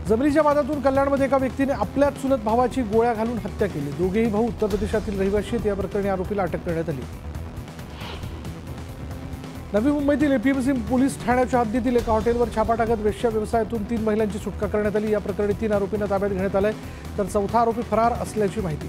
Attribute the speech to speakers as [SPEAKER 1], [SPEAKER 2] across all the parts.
[SPEAKER 1] जमिनीच्या वादातून कल्याणमध्ये एका व्यक्तीने आपल्याच चुलत भावाची गोळ्या घालून हत्या केली। दोघेही भाऊ उत्तर प्रदेशातील रहिवासी आहेत। या प्रकरणी आरोपीला अटक करण्यात आली। नवी मुंबईतील एपीएमसी पोलीस ठाण्याच्या हद्दीतील एका हॉटेलवर छापा टाकत वेश्या व्यवसायातून 3 महिलांची सुटका करण्यात आली। या प्रकरणी 3 आरोपींना ताब्यात घेण्यात आले तर चौथा आरोपी फरार असल्याची माहिती।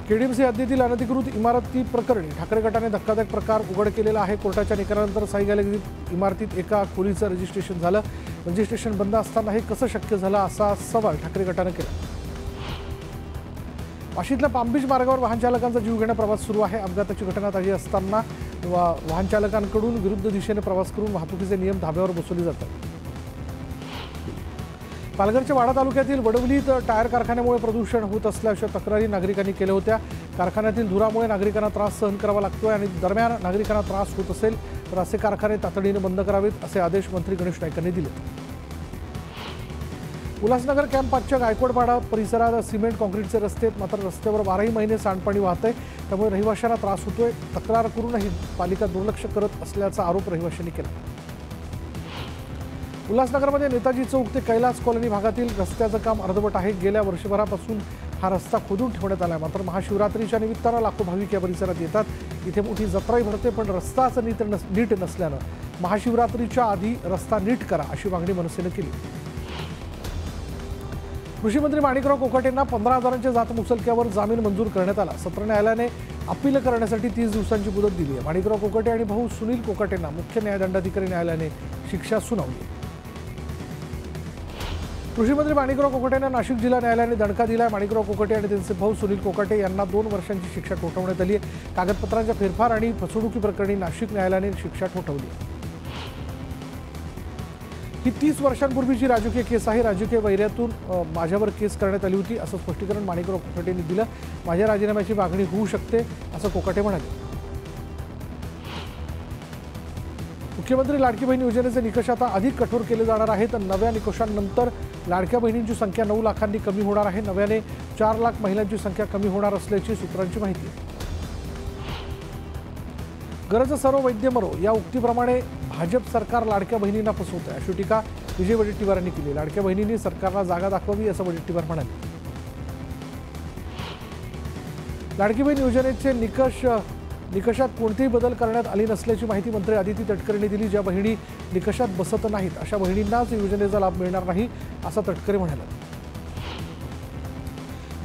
[SPEAKER 1] केडीएमसी हद्दीतील अनधिकृत इमारती प्रकरणी ठाकरे गटाने धक्कादायक प्रकार उघड केलेला आहे। कोर्टाच्या निकालानंतर साईगालीत इमारतीत एका खोलीचं रजिस्ट्रेशन झालं। रजिस्ट्रेशन बंद असताना हे कसं शक्य झालं असा सवाल ठाकरे गटाने केला। वाशीतल्या पामबीच मार्गावर वाहन चालकांचा जीव घेणा प्रवास सुरू आहे। अपघाताची घटना ताजी असताना वाहन चालकांकडून विरुद्ध दिशेने प्रवास करून वाहतुकीचे नियम धाब्यावर बसवले जातात। पालघरच्या वाडा तालुक्यातील वडवलीत टायर कारखान्यामुळे प्रदूषण होत असल्याच्या तक्रारी नागरिकांनी केल्या होत्या। कारखान्यातील धुरामुळे नागरिकांना त्रास सहन करावा लागतोय आणि दरम्यान नागरिकांना त्रास होत असेल तर असे कारखाने तातडीने बंद करावेत असे आदेश मंत्री गणेश नाईकांनी दिले। उल्हासनगर कॅम्प 5च्या गायकवाडपाडा परिसरात सिमेंट काँक्रीटचे रस्ते आहेत, मात्र रस्त्यावर 12ही महिने सांडपाणी वाहतंय, त्यामुळे रहिवाशांना त्रास होतोय। तक्रार करूनही पालिका दुर्लक्ष करत असल्याचा आरोप रहिवाशांनी केला। उल्हासनगरमध्ये नेताजी चौक ते कैलास कॉलनी भागातील रस्त्याचं काम अर्धवट आहे। गेल्या वर्षभरापासून हा रस्ता खोदून ठेवण्यात आला आहे, मात्र महाशिवरात्रीच्या निमित्तानं लाखो भाविक या परिसरात येतात। इथे मोठी जत्राही भरते, पण रस्ताच नीट नसल्यानं महाशिवरात्रीच्या आधी रस्ता नीट करा अशी मागणी मनसेनं केली। कृषी मंत्री माणिकराव कोकाटेंना 15,000च्या जात मुचलक्यावर जामीन मंजूर करण्यात आला। सत्र न्यायालयाने अपील करण्यासाठी 30 दिवसांची मुदत दिली आहे। माणिकराव कोकाटे आणि भाऊ सुनील कोकाटेंना मुख्य न्यायदंडाधिकारी न्यायालयाने शिक्षा सुनावली। कृषी मंत्री माणिकराव कोकाटेंना नाशिक जिल्हा न्यायालयाने दणका दिला। माणिकराव कोकाटे आणि त्यांचे भाऊ सुनील कोकाटे यांना 2 वर्षांची शिक्षा ठोठावण्यात आली आहे। कागदपत्रांच्या फेरफार आणि फसवणुकी प्रकरणी नाशिक न्यायालयाने शिक्षा ठोठावली। ही 30 वर्षांपूर्वीची राजकीय केस आहे। राजकीय वैर्यातून माझ्यावर केस करण्यात आली होती असं स्पष्टीकरण माणिकराव कोकाटेंनी दिलं। माझ्या राजीनाम्याची मागणी होऊ शकते असं कोकाटे म्हणाले। मुख्यमंत्री लाडकी बहीण योजनेचे निकष आता अधिक कठोर केले जाणार आहेत। नव्या निकषांनंतर लाडक्या बहिणींची संख्या 9 लाखांनी कमी होणार आहे। नव्याने 4 लाख महिलांची संख्या कमी होणार असल्याची सूत्रांची माहिती आहे। गरज सर्व वैद्य मरो या उक्तीप्रमाणे भाजप सरकार लाडक्या बहिणींना फसवत आहे अशी टीका विजय वडेट्टीवार यांनी केली। लाडक्या बहिणींनी सरकारला जागा दाखवावी असं वडेट्टीवार म्हणाले। लाडकी बहीण योजनेचे निकषात कोणतेही बदल करण्यात आले नसल्याची माहिती मंत्री आदिती तटकरे यांनी दिली। ज्या बहिणी निकषात बसत नाहीत अशा बहिणींनाच योजनेचा लाभ मिळणार नाही असं तटकरे म्हणाले।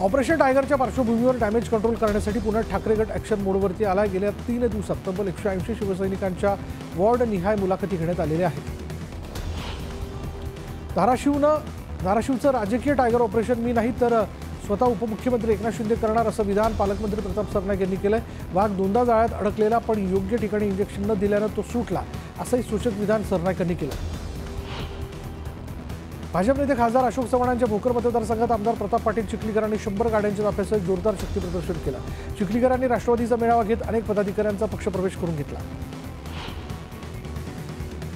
[SPEAKER 1] ऑपरेशन टायगरच्या पार्श्वभूमीवर डॅमेज कंट्रोल करण्यासाठी पुण्यात ठाकरे गट ॲक्शन मोडवरती आला। गेल्या 3 दिवसात तब्बल 180 शिवसैनिकांच्या वॉर्ड निहाय मुलाखती घेण्यात आलेल्या आहेत। धाराशिवचं राजकीय टायगर ऑपरेशन मी नाही तर स्वतः उपमुख्यमंत्री एकनाथ शिंदे करणार असं विधान पालकमंत्री प्रताप सरनाईक यांनी केलंय। वाघ 2दा जाळ्यात अडकलेला पण योग्य ठिकाणी इंजेक्शन न दिल्यानं तो सुटला असंही सूचक विधान सरनाईकांनी केलं। भाजप नेते खासदार अशोक चव्हाणांच्या भोकर मतदारसंघात आमदार प्रताप पाटील चिखलीकरांनी 100 गाड्यांच्या ताफ्यासह जोरदार शक्ती प्रदर्शन केलं। चिखलीकरांनी राष्ट्रवादीचा मेळावा घेत अनेक पदाधिकाऱ्यांचा पक्षप्रवेश करून घेतला।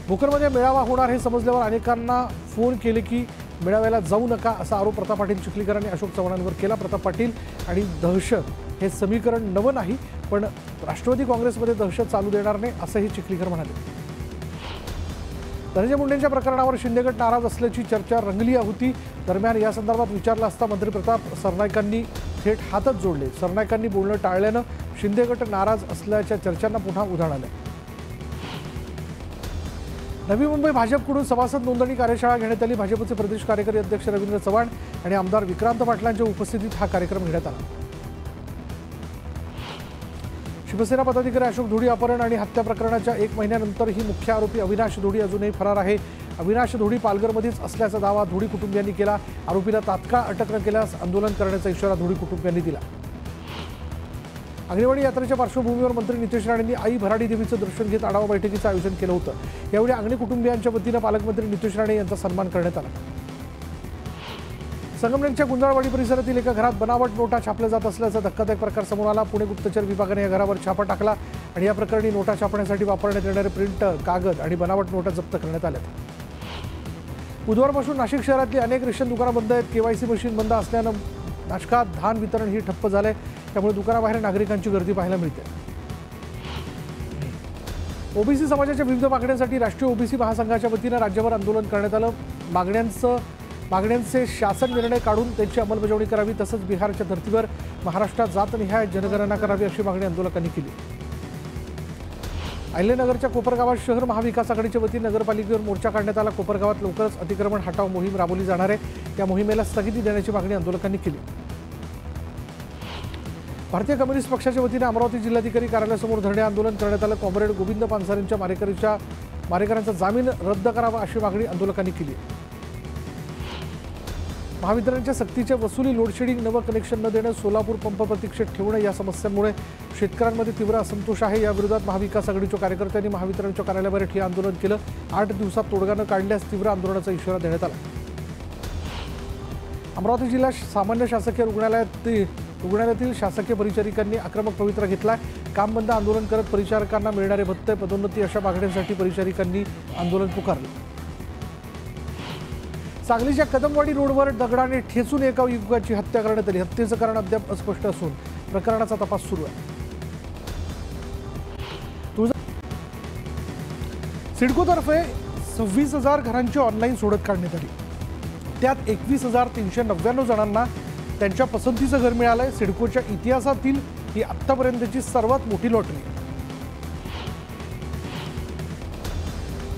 [SPEAKER 1] भोकरमध्ये मेळावा होणार हे समजल्यावर अनेकांना फोन केले की मेळाव्याला जाऊ नका असा आरोप प्रताप पाटील चिखलीकरांनी अशोक चव्हाणांवर केला। प्रताप पाटील आणि दहशत हे समीकरण नवं नाही, पण राष्ट्रवादी काँग्रेसमध्ये दहशत चालू देणार नाही असंही चिखलीकर म्हणाले। धनंजय मुंडेंच्या प्रकरणावर शिंदेगट नाराज असल्याची चर्चा रंगली होती। दरम्यान या संदर्भात विचारलं असता मंत्री प्रताप सरनाईकांनी थेट हातच जोडले। सरनाईकांनी बोलणं टाळल्यानं शिंदेगट नाराज असल्याच्या चर्चांना पुन्हा उधाण आलं। नवी मुंबई भाजपकडून सभासद नोंदणी कार्यशाळा घेण्यात आली। भाजपचे प्रदेश कार्यकारी अध्यक्ष रवींद्र चव्हाण आणि आमदार विक्रांत पाटलांच्या उपस्थितीत हा कार्यक्रम घेण्यात आला। शिवसेना पदाधिकारी अशोक धोडी अपहरण आणि हत्या प्रकरणाच्या 1 महिन्यानंतरही मुख्य आरोपी अविनाश धोडी अजूनही फरार आहे। अविनाश धोडी पालघरमध्येच असल्याचा दावा धोडी कुटुंबियांनी केला। आरोपीला तात्काळ अटक न केल्यास आंदोलन करण्याचा इशारा धोडी कुटुंबियांनी दिला। अंगणवाडी यात्रेच्या पार्श्वभूमीवर मंत्री नितेश राणेंनी आई भराडी देवीचं दर्शन घेत आढावा बैठकीचं आयोजन केलं होतं। यावेळी अंगणी कुटुंबियांच्या वतीनं पालकमंत्री नितेश राणे यांचा सन्मान करण्यात आला। संगमनेरच्या गुंजाळवाडी परिसरातील एका घरात बनावट नोटा छापल्या जात असल्याचा धक्कादायक प्रकार समोर आला। पुणे गुप्तचर विभागाने या घरावर छापा टाकला आणि या प्रकरणी नोटा छापण्यासाठी वापरण्यात येणारे प्रिंट, कागद आणि बनावट नोटा जप्त करण्यात आल्या। बुधवारपासून नाशिक शहरातली अनेक रेशन दुकानं बंद आहेत। केवायसी मशीन बंद असल्यानं नाशकात धान वितरण ही ठप्प झालंय, त्यामुळे दुकानाबाहेर नागरिकांची गर्दी पाहायला मिळते। ओबीसी समाजाच्या विविध मागण्यांसाठी राष्ट्रीय ओबीसी महासंघाच्या वतीनं राज्यभर आंदोलन करण्यात आलं। मागण्यांचे शासन निर्णय काढून त्यांची अंमलबजावणी करावी, तसंच बिहारच्या धर्तीवर महाराष्ट्रात जातनिहाय जनगणना करावी अशी मागणी आंदोलकांनी केली। अहिल्यानगरच्या कोपरगावात शहर महाविकास आघाडीच्या वतीने नगरपालिकेवर मोर्चा काढण्यात आला। कोपरगावात लवकरच अतिक्रमण हटाव मोहीम राबवली जाणार आहे। या मोहिमेला स्थगिती देण्याची मागणी आंदोलकांनी केली। भारतीय कम्युनिस्ट पक्षाच्या वतीने अमरावती जिल्हाधिकारी कार्यालयासमोर धरणे आंदोलन करण्यात आलं। कॉम्रेड गोविंद पानसरेंच्या मारेकऱ्यांचा जामीन रद्द करावा अशी मागणी आंदोलकांनी केली। महावितरणच्या सक्तीच्या वसुली, लोडशेडिंग, नवं कनेक्शन न देणं, सोलापूर पंप प्रतीक्षेत ठेवणं या समस्यांमुळे शेतकऱ्यांमध्ये तीव्र असंतोष आहे। या विरोधात महाविकास आघाडीच्या कार्यकर्त्यांनी महावितरणच्या कार्यालयावर ठिय्या आंदोलन केलं। 8 दिवसात तोडगा न काढल्यास तीव्र आंदोलनाचा इशारा देण्यात आला। अमरावती जिल्हा सामान्य शासकीय रुग्णालयातील शासकीय परिचारिकांनी आक्रमक पवित्रा घेतला। काम बंद आंदोलन करत परिचारकांना मिळणारे भत्ते, पदोन्नती अशा मागण्यांसाठी परिचारिकांनी आंदोलन पुकारलं। सांगलीच्या कदमवाडी रोडवर दगडाने ठेचून एका युवकाची हत्या करण्यात आली। हत्येचं कारण अद्याप अस्पष्ट असून प्रकरणाचा तपास सुरू आहे। सिडकोतर्फे 26,000 घरांची ऑनलाईन सोडत काढण्यात आली। त्यात 21,399 जणांना त्यांच्या पसंतीचं घर मिळालंय। सिडकोच्या इतिहासातील ही आतापर्यंतची सर्वात मोठी लॉटरी आहे।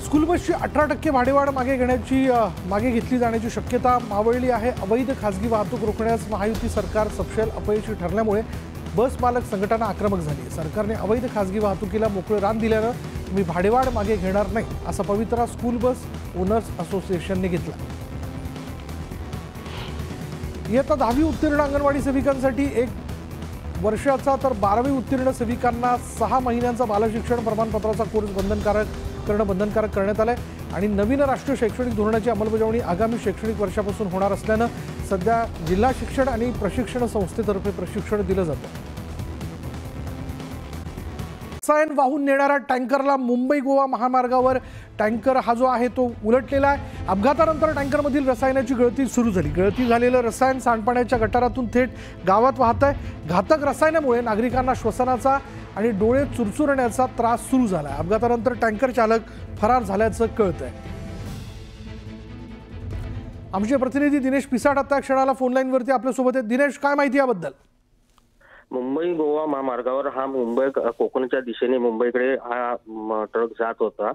[SPEAKER 1] स्कूल बसची 18% भाडेवाढ मागे घेतली जाण्याची शक्यता मावळली आहे। अवैध खासगी वाहतूक रोखण्यास महायुती सरकार सपशेल अपयशी ठरल्यामुळे बस मालक संघटना आक्रमक झाली। सरकारने अवैध खासगी वाहतुकीला मोकळे रान दिल्यानं मी भाडेवाढ मागे घेणार नाही असा पवित्रा स्कूल बस ओनर्स असोसिएशनने घेतला। इयत्ता 10वी उत्तीर्ण अंगणवाडी सेविकांसाठी 1 वर्षाचा तर 12वी उत्तीर्ण सेविकांना 6 महिन्यांचा बालशिक्षण प्रमाणपत्राचा कोर्स बंधनकारक करण्यात आलाय आणि नवीन राष्ट्रीय शैक्षणिक धोरणाची अंमलबजावणी आगामी शैक्षणिक वर्षापासून होणार असल्यानं सध्या जिल्हा शिक्षण आणि प्रशिक्षण संस्थेतर्फे प्रशिक्षण दिलं जातं। रसायन वाहून नेणाऱ्या टँकरला मुंबई गोवा महामार्गावर टँकर हा जो आहे तो उलटलेला आहे। अपघातानंतर टँकरमधील रसायनाची गळती सुरू झाली। गळती झालेलं रसायन सांडपाण्याच्या गटारातून थेट गावात वाहत आहे। घातक रसायनामुळे नागरिकांना श्वसनाचा आणि डोळे चुरचुरण्याचा त्रास सुरू झाला। अपघातानंतर टँकर चालक फरार झाल्याचं कळतंय। आमचे प्रतिनिधी दिनेश पिसाट आता क्षणाला फोन लाईनवरती आपल्यासोबत आहेत। दिनेश, काय माहिती याबद्दल?
[SPEAKER 2] मुंबई गोवा महामार्गावर हा मुंबई कोकणच्या दिशेने मुंबईकडे हा ट्रक जात होता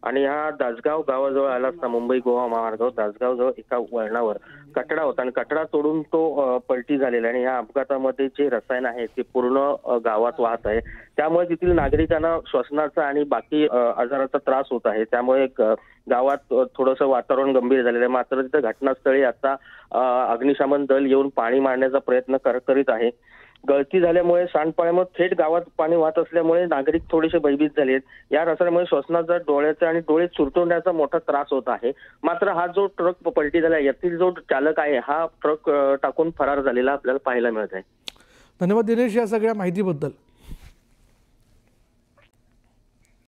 [SPEAKER 2] आणि हा दासगाव गावाजवळ आला असता मुंबई गोवा महामार्गावर दासगावजवळ एका वळणावर कठडा होता आणि कठडा तोडून तो पलटी झालेला आणि या अपघातामध्ये जे रसायन आहे ते पूर्ण गावात वाहत आहे। त्यामुळे तिथील नागरिकांना श्वसनाचा आणि बाकी आजाराचा त्रास होत आहे। त्यामुळे गावात थोडंसं वातावरण गंभीर झालेलं आहे। मात्र तिथं घटनास्थळी आता अग्निशमन दल येऊन पाणी मारण्याचा प्रयत्न करीत आहे। गळती झाल्यामुळे सांडपाण्यामुळे थेट गावात पाणी वाहत असल्यामुळे नागरिक थोडेसे भयभीत झाले आहेत। या रसायनामुळे श्वसनाचा, डोळ्याचा आणि डोळे चुरचुरण्याचा मोठा त्रास होत आहे। मात्र हा जो ट्रक पलटी झाला यातील जो चालक आहे हा ट्रक टाकून फरार झालेला आपल्याला पाहायला मिळत आहे।
[SPEAKER 1] धन्यवाद दिनेश या सगळ्या माहितीबद्दल।